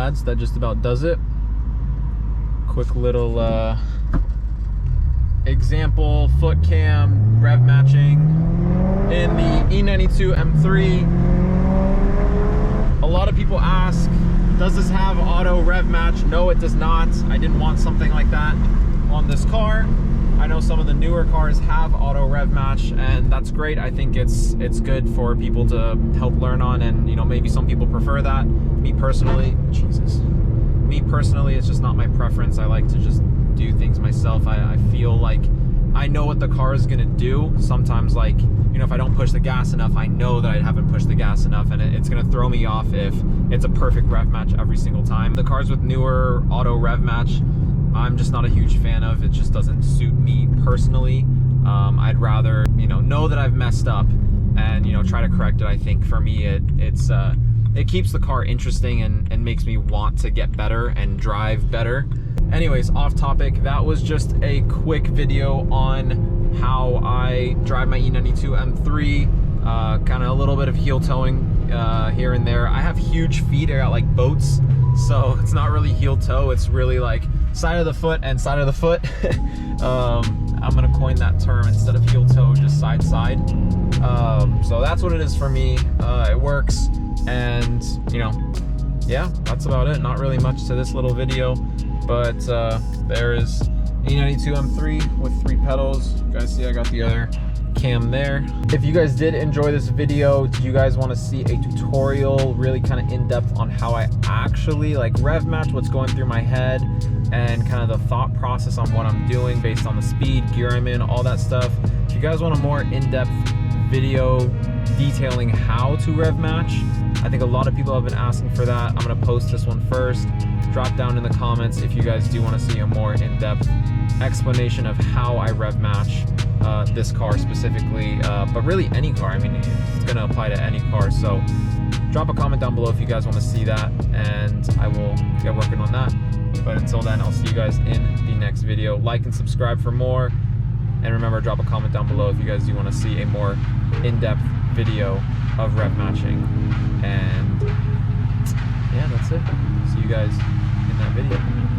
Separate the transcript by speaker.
Speaker 1: lads. That just about does it. Quick little example foot cam rev matching in the E92 M3. A lot of people ask, does this have auto rev match? No, it does not. I didn't want something like that on this car. I know some of the newer cars have auto rev match, and that's great. I think it's good for people to help learn on, and you know, maybe some people prefer that. Me personally, it's just not my preference. I like to just do things myself. I feel like I know what the car is gonna do. Sometimes, like, you know, if I don't push the gas enough, I know that I haven't pushed the gas enough, and it's gonna throw me off if it's a perfect rev match every single time. The cars with newer auto rev match, I'm just not a huge fan of. It just doesn't suit me personally. I'd rather, you know that I've messed up and, you know, try to correct it. I think for me, it keeps the car interesting and makes me want to get better and drive better. Anyways, off topic, that was just a quick video on how I drive my E92 M3, kind of a little bit of heel towing here and there. I have huge feet, I got like boats, so it's not really heel toe, it's really like side of the foot and side of the foot. I'm gonna coin that term instead of heel toe, just side side. So that's what it is for me. It works, and you know, yeah, that's about it. Not really much to this little video, but there is E92 M3 with 3 pedals. You guys see I got the other cam there. If you guys did enjoy this video, do you guys want to see a tutorial really kind of in-depth on how I actually like rev match, what's going through my head, and kind of the thought process on what I'm doing based on the speed, gear I'm in, all that stuff? If you guys want a more in-depth video detailing how to rev match, I think a lot of people have been asking for that. I'm gonna post this one first. Drop down in the comments if you guys do want to see a more in-depth explanation of how I rev match this car specifically, but really any car. I mean, it's gonna apply to any car. So drop a comment down below if you guys want to see that, and I will get working on that. But until then, I'll see you guys in the next video. Like and subscribe for more, and remember, drop a comment down below if you guys do want to see a more in-depth video of rev matching. And yeah, that's it. See you guys in that video.